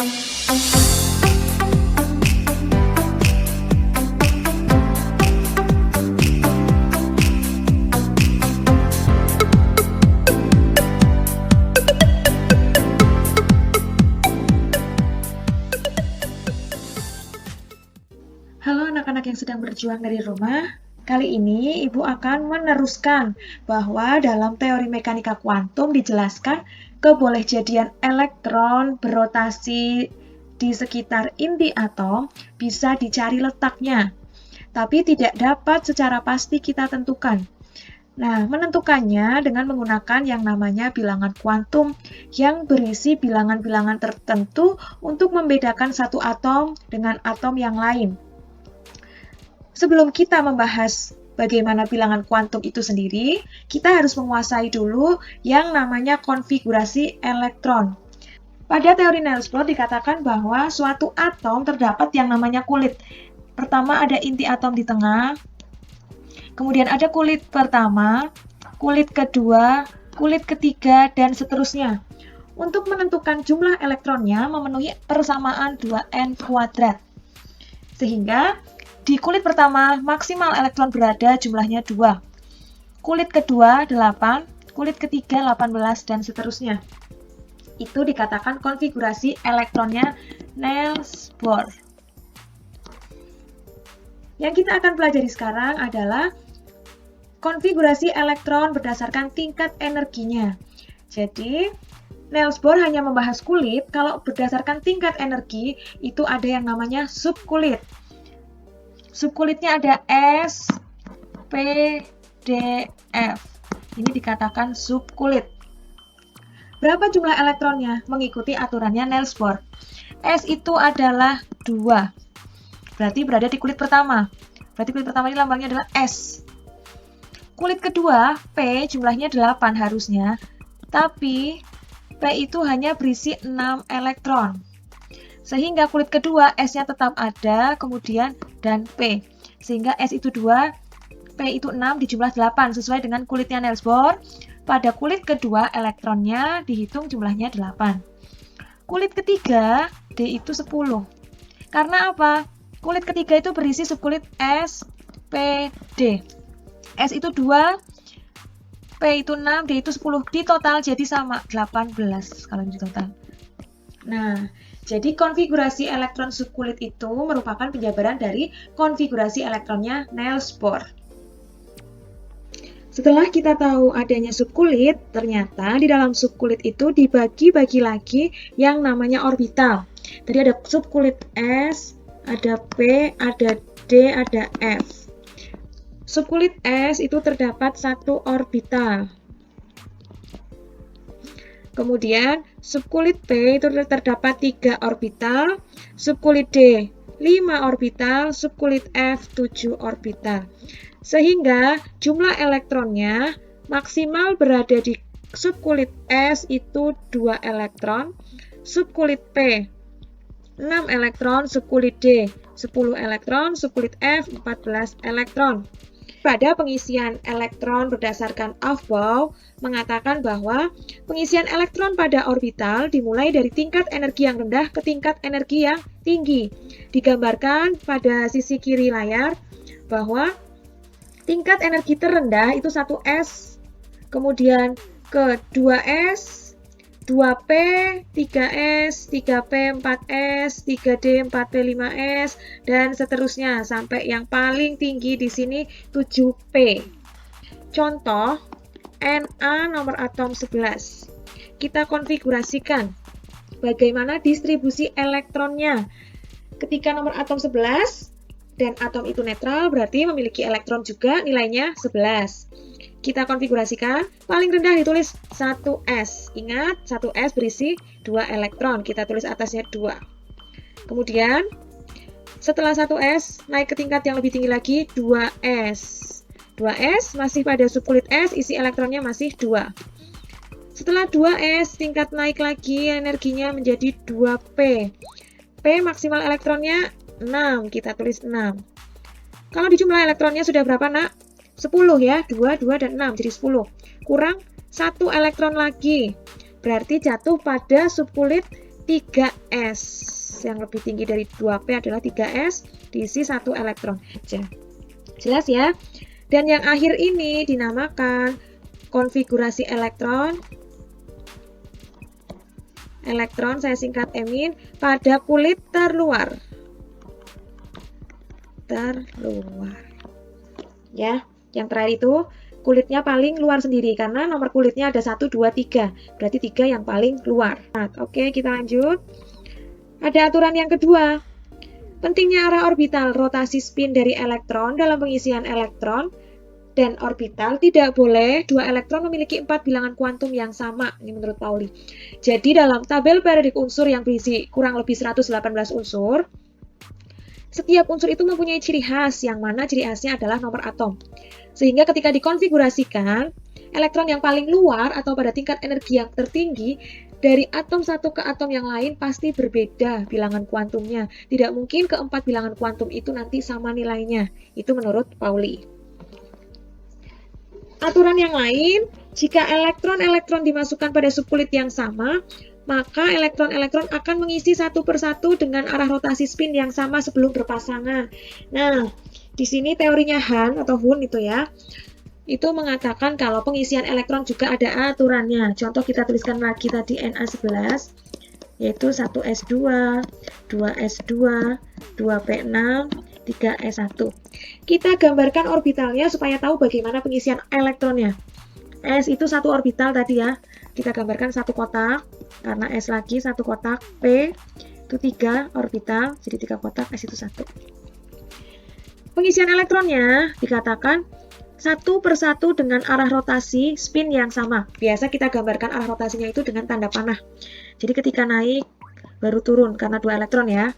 Halo anak-anak yang sedang berjuang dari rumah. Kali ini Ibu akan meneruskan bahwa dalam teori mekanika kuantum dijelaskan kebolehjadian elektron berotasi di sekitar inti atom bisa dicari letaknya, tapi tidak dapat secara pasti kita tentukan. Nah, menentukannya dengan menggunakan yang namanya bilangan kuantum yang berisi bilangan-bilangan tertentu untuk membedakan satu atom dengan atom yang lain. Sebelum kita membahas bagaimana bilangan kuantum itu sendiri, kita harus menguasai dulu yang namanya konfigurasi elektron. Pada teori Niels Bohr dikatakan bahwa suatu atom terdapat yang namanya kulit. Pertama ada inti atom di tengah, kemudian ada kulit pertama, kulit kedua, kulit ketiga, dan seterusnya. Untuk menentukan jumlah elektronnya memenuhi persamaan 2n kuadrat. Sehingga di kulit pertama, maksimal elektron berada jumlahnya 2. Kulit kedua, 8. Kulit ketiga, 18, dan seterusnya. Itu dikatakan konfigurasi elektronnya Niels Bohr. Yang kita akan pelajari sekarang adalah konfigurasi elektron berdasarkan tingkat energinya. Jadi, Niels Bohr hanya membahas kulit, kalau berdasarkan tingkat energi, itu ada yang namanya subkulit. Subkulitnya ada S, P, D, F. Ini dikatakan subkulit. Berapa jumlah elektronnya? Mengikuti aturannya Niels Bohr. S itu adalah 2. Berarti berada di kulit pertama. Berarti kulit pertama ini lambangnya adalah S. Kulit kedua, P, jumlahnya 8 harusnya. Tapi P itu hanya berisi 6 elektron. Sehingga kulit kedua S-nya tetap ada, kemudian dan P. Sehingga S itu 2, P itu 6 dijumlah 8 sesuai dengan kulitnya Niels Bohr. Pada kulit kedua elektronnya dihitung jumlahnya 8. Kulit ketiga D itu 10. Karena apa? Kulit ketiga itu berisi subkulit S, P, D. S itu 2, P itu 6, D itu 10. Di total jadi sama 18 kalau di total. Nah, jadi konfigurasi elektron subkulit itu merupakan penjabaran dari konfigurasi elektronnya Niels Bohr. Setelah kita tahu adanya subkulit, ternyata di dalam subkulit itu dibagi-bagi lagi yang namanya orbital. Tadi ada subkulit S, ada P, ada D, ada F. Subkulit S itu terdapat 1 orbital. Kemudian, subkulit P itu terdapat 3 orbital, subkulit D 5 orbital, subkulit F 7 orbital. Sehingga jumlah elektronnya maksimal berada di subkulit S itu 2 elektron, subkulit P 6 elektron, subkulit D 10 elektron, subkulit F 14 elektron. Pada pengisian elektron berdasarkan Aufbau mengatakan bahwa pengisian elektron pada orbital dimulai dari tingkat energi yang rendah ke tingkat energi yang tinggi. Digambarkan pada sisi kiri layar bahwa tingkat energi terendah itu 1S, kemudian ke 2S, 2P, 3S, 3P, 4S, 3D, 4P, 5S, dan seterusnya sampai yang paling tinggi di sini 7P. Contoh, Na nomor atom 11. Kita konfigurasikan bagaimana distribusi elektronnya. Ketika nomor atom 11 dan atom itu netral, berarti memiliki elektron juga nilainya 11. Kita konfigurasikan, paling rendah ditulis 1S. Ingat, 1S berisi 2 elektron. Kita tulis atasnya 2. Kemudian, setelah 1S, naik ke tingkat yang lebih tinggi lagi, 2S. 2S masih pada subkulit S, isi elektronnya masih 2. Setelah 2S, tingkat naik lagi, energinya menjadi 2P. P maksimal elektronnya 6, kita tulis 6. Kalau dijumlah elektronnya sudah berapa, nak? 10 ya, 2, 2, dan 6, jadi 10. Kurang 1 elektron lagi, berarti jatuh pada subkulit 3s. Yang lebih tinggi dari 2p adalah 3s, diisi 1 elektron. Jelas ya? Dan yang akhir ini dinamakan konfigurasi elektron. Elektron saya singkat emin pada kulit terluar. Ya, yang terakhir itu kulitnya paling luar sendiri karena nomor kulitnya ada 1, 2, 3. Berarti 3 yang paling luar. Nah, oke, kita lanjut. Ada aturan yang kedua. Pentingnya arah orbital rotasi spin dari elektron dalam pengisian elektron dan orbital tidak boleh dua elektron memiliki 4 bilangan kuantum yang sama, ini menurut Pauli. Jadi dalam tabel periodik unsur yang berisi kurang lebih 118 unsur, setiap unsur itu mempunyai ciri khas, yang mana ciri khasnya adalah nomor atom. Sehingga ketika dikonfigurasikan, elektron yang paling luar atau pada tingkat energi yang tertinggi dari atom satu ke atom yang lain pasti berbeda bilangan kuantumnya. Tidak mungkin keempat bilangan kuantum itu nanti sama nilainya. Itu menurut Pauli. Aturan yang lain, jika elektron-elektron dimasukkan pada subkulit yang sama, maka elektron-elektron akan mengisi satu persatu dengan arah rotasi spin yang sama sebelum berpasangan. Nah, di sini teorinya Hun itu ya, itu mengatakan kalau pengisian elektron juga ada aturannya. Contoh kita tuliskan lagi tadi Na11, yaitu 1s2, 2s2, 2p6, 3s1. Kita gambarkan orbitalnya supaya tahu bagaimana pengisian elektronnya. S itu satu orbital tadi ya. Kita gambarkan satu kotak, karena S lagi satu kotak. P itu 3 orbital, jadi 3 kotak, S itu 1. Pengisian elektronnya dikatakan satu persatu dengan arah rotasi spin yang sama. Biasa kita gambarkan arah rotasinya itu dengan tanda panah. Jadi ketika naik, baru turun, karena 2 elektron ya.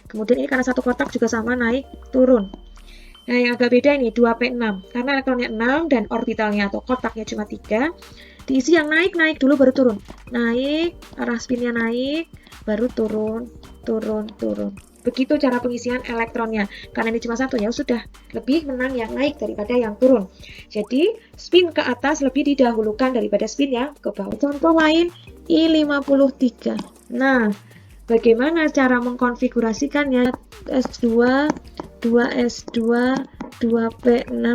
Kemudian ini karena satu kotak juga sama, naik, turun. Nah, yang agak beda ini 2p6. Karena elektronnya 6 dan orbitalnya atau kotaknya cuma 3. Diisi yang naik dulu baru turun. Naik, arah spinnya naik, baru turun, turun, turun. Begitu cara pengisian elektronnya. Karena ini cuma satu ya, sudah lebih menang yang naik daripada yang turun. Jadi, spin ke atas lebih didahulukan daripada spin yang ke bawah. Contoh lain, I53. Nah, bagaimana cara mengkonfigurasikannya? S2, 2S2, 2P6,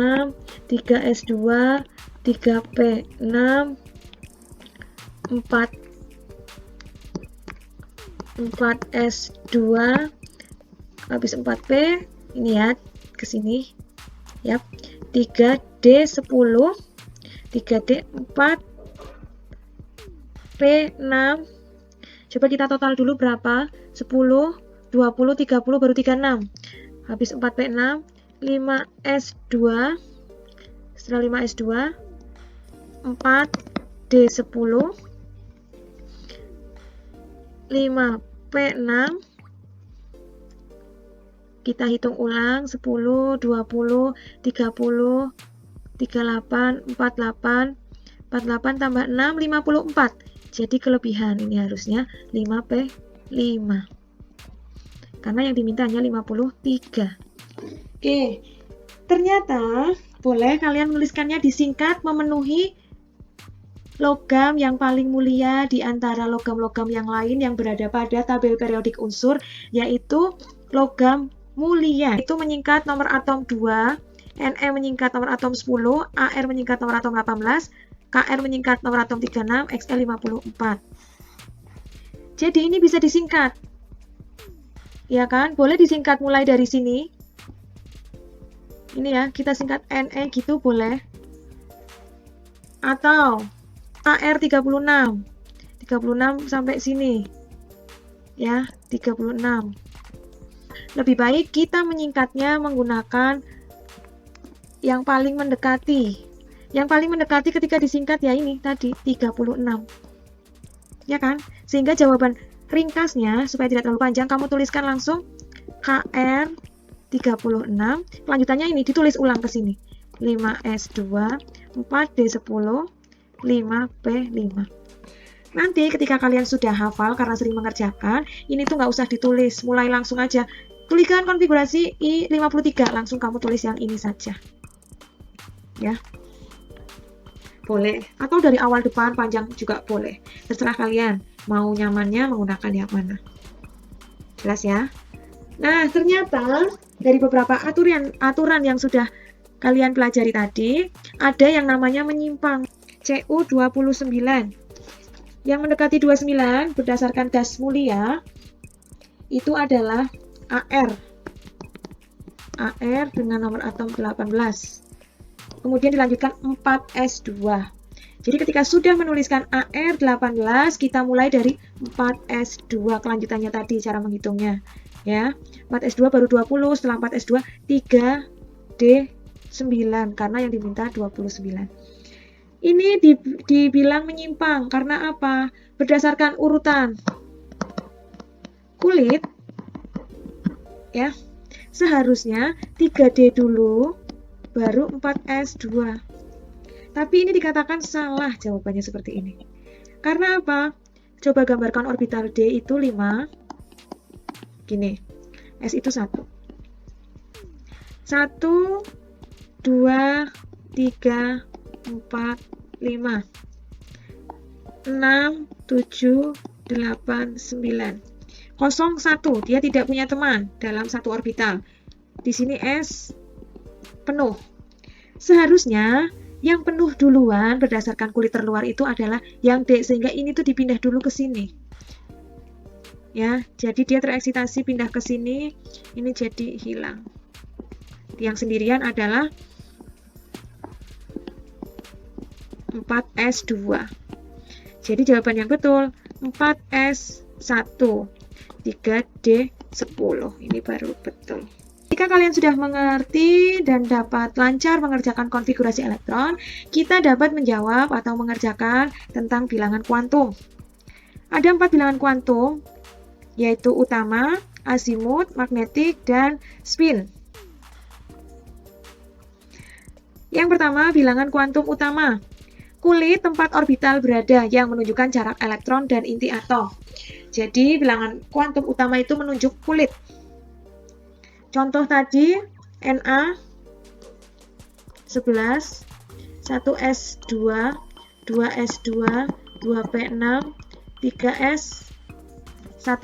3S2, 3P6, 4S2, habis 4P, ini ya, ke sini. Yap, 3D10, 3D4, P6. Coba kita total dulu berapa? 10, 20, 30, baru 36. Habis 4P6, 5S2, setelah 5S2, 4D10, 5P6, kita hitung ulang, 10, 20, 30, 38, 48, 48 tambah 6, 54. Jadi kelebihan ini harusnya 5P5. Karena yang diminta hanya 53. Oke, ternyata boleh kalian menuliskannya disingkat memenuhi logam yang paling mulia di antara logam-logam yang lain yang berada pada tabel periodik unsur, yaitu logam mulia. Itu menyingkat nomor atom 2, Ne menyingkat nomor atom 10, Ar menyingkat nomor atom 18, Kr menyingkat nomor atom 36, Xl 54. Jadi ini bisa disingkat. Ya kan? Boleh disingkat mulai dari sini. Ini ya, kita singkat Ne gitu boleh. Atau Ar 36. 36 sampai sini. Ya, 36. Lebih baik kita menyingkatnya menggunakan yang paling mendekati. Yang paling mendekati ketika disingkat ya ini tadi 36. Ya kan? Sehingga jawaban ringkasnya supaya tidak terlalu panjang kamu tuliskan langsung Kr 36. Kelanjutannya ini ditulis ulang ke sini. 5S2, 4D10, 5P5. Nanti ketika kalian sudah hafal karena sering mengerjakan, ini tuh nggak usah ditulis, mulai langsung aja. Tuliskan konfigurasi I53, langsung kamu tulis yang ini saja. Ya. Boleh, atau dari awal depan panjang juga boleh, terserah kalian. Mau nyamannya menggunakan yang mana. Jelas ya? Nah, ternyata dari beberapa aturan yang sudah kalian pelajari tadi, ada yang namanya menyimpang. CU29 yang mendekati 29 berdasarkan gas mulia itu adalah AR. AR dengan nomor atom 18. Kemudian dilanjutkan 4S2. Jadi ketika sudah menuliskan AR18, kita mulai dari 4S2 kelanjutannya tadi cara menghitungnya. Ya, 4S2 baru 20, setelah 4S2 3D9 karena yang diminta 29. Ini dibilang menyimpang karena apa? Berdasarkan urutan kulit ya. Seharusnya 3D dulu baru 4S2. Tapi ini dikatakan salah jawabannya seperti ini. Karena apa? Coba gambarkan orbital D itu 5. Gini. S itu 1. 1 2 3 4 5 6 7 8 9 01, dia tidak punya teman dalam satu orbital. Di sini S penuh. Seharusnya yang penuh duluan berdasarkan kulit terluar itu adalah yang D, sehingga ini tuh dipindah dulu ke sini. Ya, jadi dia tereksitasi pindah ke sini, ini jadi hilang. Yang sendirian adalah 4S2. Jadi jawaban yang betul 4S1 3D10. Ini baru betul. Jika kalian sudah mengerti dan dapat lancar mengerjakan konfigurasi elektron, kita dapat menjawab atau mengerjakan tentang bilangan kuantum. Ada 4 bilangan kuantum, yaitu utama, azimut, magnetik, dan spin. Yang pertama, bilangan kuantum utama. Kulit tempat orbital berada yang menunjukkan jarak elektron dan inti atom. Jadi bilangan kuantum utama itu menunjuk kulit. Contoh tadi Na 11, 1S2, 2S2, 2P6, 3S1.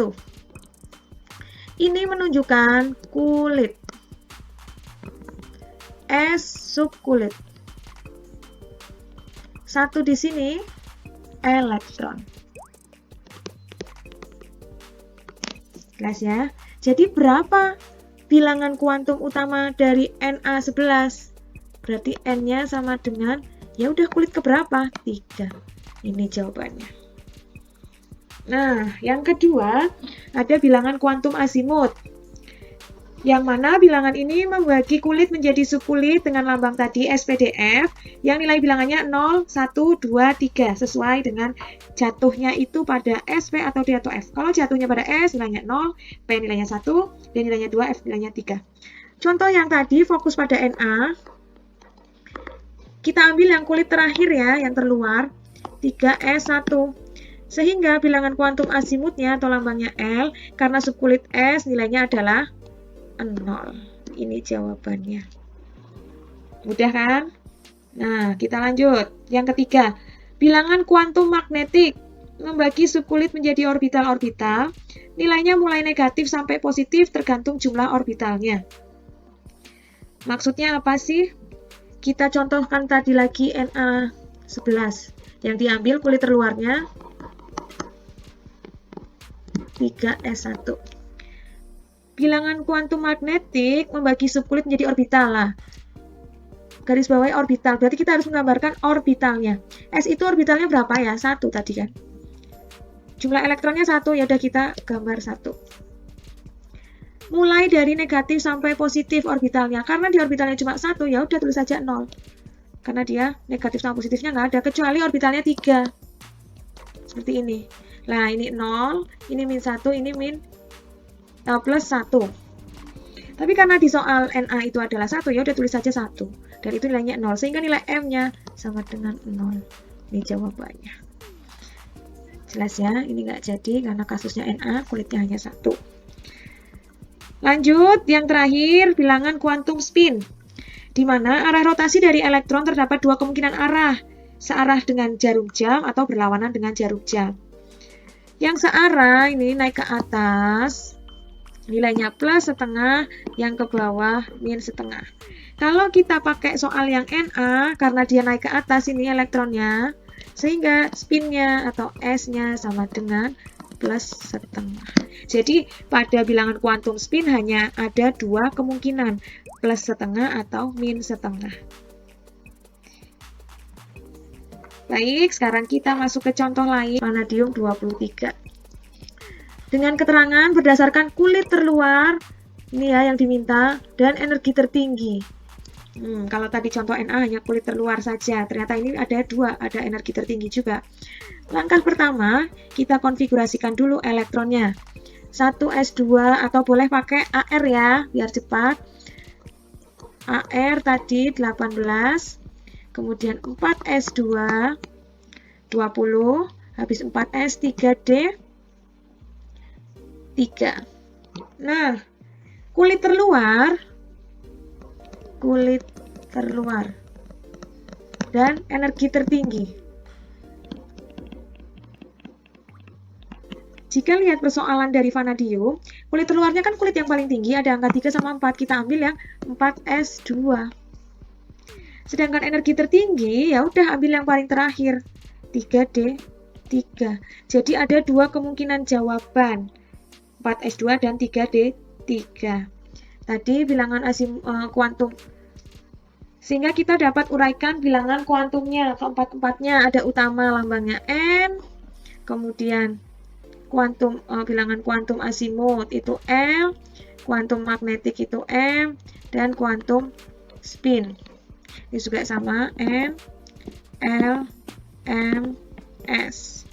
Ini menunjukkan kulit. S subkulit. 1 di sini elektron. Jelas ya? Jadi berapa bilangan kuantum utama dari Na11? Berarti N-nya sama dengan, ya udah kulit keberapa? 3. Ini jawabannya. Nah, yang kedua, ada bilangan kuantum azimut. Yang mana bilangan ini membagi kulit menjadi subkulit dengan lambang tadi SPDF yang nilai bilangannya 0, 1, 2, 3 sesuai dengan jatuhnya itu pada SP atau D atau F. Kalau jatuhnya pada S nilainya 0, P nilainya 1, D nilainya 2, F nilainya 3. Contoh yang tadi fokus pada Na. Kita ambil yang kulit terakhir ya, yang terluar 3S1. Sehingga bilangan kuantum azimutnya atau lambangnya L karena subkulit S nilainya adalah 0. Ini jawabannya. Mudah kan? Nah, kita lanjut. Yang ketiga, bilangan kuantum magnetik membagi subkulit menjadi orbital-orbital. Nilainya mulai negatif sampai positif tergantung jumlah orbitalnya. Maksudnya apa sih? Kita contohkan tadi lagi Na11. Yang diambil kulit terluarnya 3S1. Bilangan kuantum magnetik membagi subkulit menjadi orbital lah. Garis bawahi orbital, berarti kita harus menggambarkan orbitalnya. S itu orbitalnya berapa ya? 1 tadi kan. Jumlah elektronnya 1, ya udah kita gambar 1. Mulai dari negatif sampai positif orbitalnya. Karena di orbitalnya cuma 1, ya udah tulis saja 0. Karena dia negatif sama positifnya nggak ada, kecuali orbitalnya 3. Seperti ini. Nah, ini 0, ini min 1, ini min plus 1. Tapi karena di soal Na itu adalah 1, ya udah tulis saja 1. Dan itu nilainya 0, sehingga nilai M-nya sama dengan 0. Ini jawabannya. Jelas ya, ini nggak jadi karena kasusnya Na, kulitnya hanya 1. Lanjut, yang terakhir, bilangan kuantum spin. Di mana arah rotasi dari elektron terdapat 2 kemungkinan arah. Searah dengan jarum jam atau berlawanan dengan jarum jam. Yang searah ini naik ke atas, nilainya plus setengah, yang ke bawah min setengah. Kalau kita pakai soal yang Na, karena dia naik ke atas ini elektronnya, sehingga spinnya atau S-nya sama dengan plus setengah. Jadi pada bilangan kuantum spin hanya ada dua kemungkinan, plus setengah atau min setengah. Baik, sekarang kita masuk ke contoh lain, vanadium 23. Dengan keterangan berdasarkan kulit terluar, ini ya yang diminta, dan energi tertinggi. Kalau tadi contoh Na hanya kulit terluar saja, ternyata ini ada dua, ada energi tertinggi juga. Langkah pertama, kita konfigurasikan dulu elektronnya. 1s2 atau boleh pakai AR ya, biar cepat. AR tadi 18, kemudian 4s2 20, habis 4s 3d 3. Nah, kulit terluar dan energi tertinggi. Jika lihat persoalan dari vanadium, kulit terluarnya kan kulit yang paling tinggi, ada angka 3 sama 4, kita ambil yang 4s2. Sedangkan energi tertinggi, ya udah ambil yang paling terakhir, 3d 3. Jadi ada dua kemungkinan jawaban, 4s2 dan 3d 3. Tadi bilangan kuantum. Sehingga kita dapat uraikan bilangan kuantumnya. Keempat-empatnya ada utama lambangnya N, kemudian bilangan kuantum asimut itu L, kuantum magnetik itu M, dan kuantum spin. Ini juga sama N, L, M, S.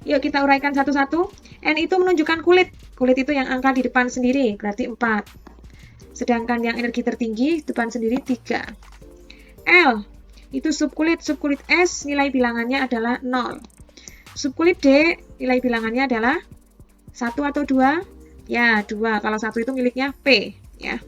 Yuk kita uraikan satu-satu. N itu menunjukkan kulit. Kulit itu yang angka di depan sendiri, berarti 4. Sedangkan yang energi tertinggi, depan sendiri 3. L, itu subkulit. Subkulit S, nilai bilangannya adalah 0. Subkulit D, nilai bilangannya adalah 1 atau 2? Ya, 2. Kalau 1 itu miliknya P. Ya.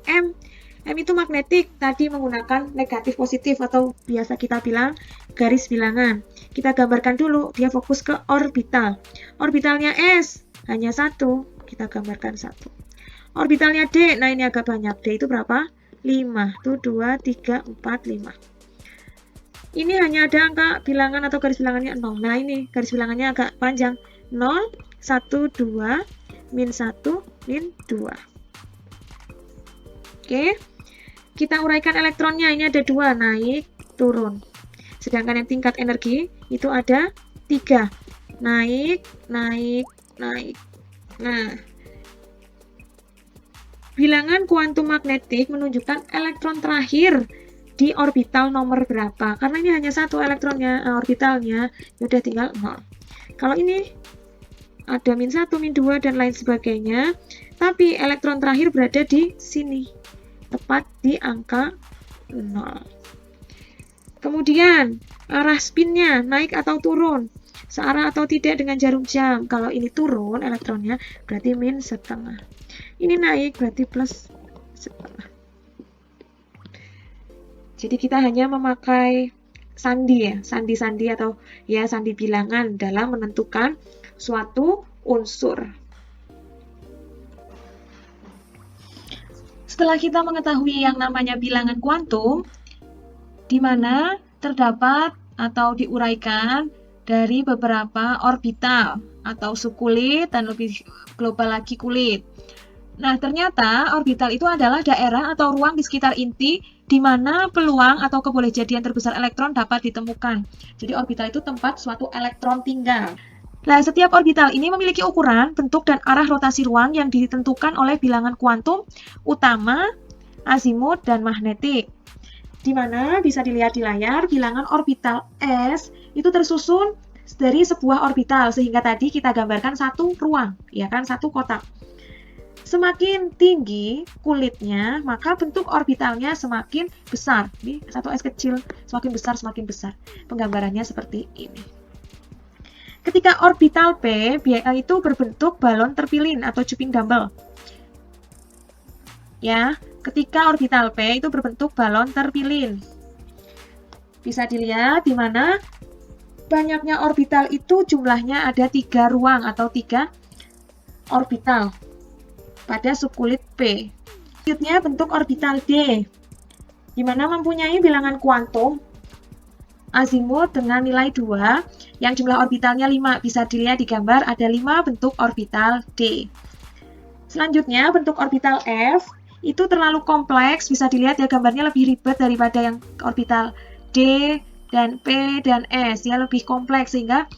M itu magnetik. Tadi menggunakan negatif positif atau biasa kita bilang garis bilangan. Kita gambarkan dulu, dia fokus ke orbital. Orbitalnya S, hanya 1. Kita gambarkan 1. Orbitalnya D, nah ini agak banyak. D itu berapa? 5. Tuh 2, 3, 4, 5. Ini hanya ada angka bilangan atau garis bilangannya 0. Nah ini garis bilangannya agak panjang. 0, 1, 2, min 1, min 2. Oke. Kita uraikan elektronnya. Ini ada 2, naik, turun. Sedangkan yang tingkat energi itu ada 3. Naik, naik, naik. Nah, bilangan kuantum magnetik menunjukkan elektron terakhir di orbital nomor berapa. Karena ini hanya satu elektronnya, orbitalnya, udah tinggal 0. Kalau ini ada min 1, min 2, dan lain sebagainya, tapi elektron terakhir berada di sini, tepat di angka 0. Kemudian, arah spinnya naik atau turun, searah atau tidak dengan jarum jam. Kalau ini turun elektronnya, berarti min setengah. Ini naik, berarti plus setengah. Jadi kita hanya memakai sandi ya, sandi-sandi atau ya sandi bilangan dalam menentukan suatu unsur. Setelah kita mengetahui yang namanya bilangan kuantum, di mana terdapat atau diuraikan dari beberapa orbital atau subkulit dan lebih global lagi kulit. Nah, ternyata orbital itu adalah daerah atau ruang di sekitar inti di mana peluang atau kebolehjadian terbesar elektron dapat ditemukan. Jadi orbital itu tempat suatu elektron tinggal. Nah, setiap orbital ini memiliki ukuran, bentuk, dan arah rotasi ruang yang ditentukan oleh bilangan kuantum utama, azimut, dan magnetik. Di mana bisa dilihat di layar, bilangan orbital S itu tersusun dari sebuah orbital, sehingga tadi kita gambarkan satu ruang, ya kan, satu kotak. Semakin tinggi kulitnya, maka bentuk orbitalnya semakin besar. Ini satu S kecil, semakin besar. Penggambarannya seperti ini. Ketika orbital P itu berbentuk balon terpilin atau cupping dumbbell. Ya, ketika orbital P itu berbentuk balon terpilin. Bisa dilihat di mana P banyaknya orbital itu jumlahnya ada 3 ruang atau 3 orbital pada subkulit P. Selanjutnya bentuk orbital D, di mana mempunyai bilangan kuantum azimut dengan nilai 2, yang jumlah orbitalnya 5. Bisa dilihat di gambar ada 5 bentuk orbital D. Selanjutnya bentuk orbital F, itu terlalu kompleks, bisa dilihat ya gambarnya lebih ribet daripada yang orbital D dan P dan S, ya lebih kompleks sehingga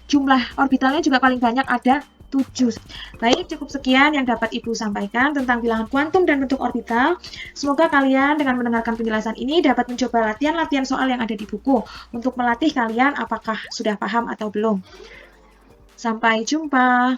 jumlah orbitalnya juga paling banyak ada 7. Baik, cukup sekian yang dapat Ibu sampaikan tentang bilangan kuantum dan bentuk orbital. Semoga kalian dengan mendengarkan penjelasan ini dapat mencoba latihan-latihan soal yang ada di buku untuk melatih kalian apakah sudah paham atau belum. Sampai jumpa.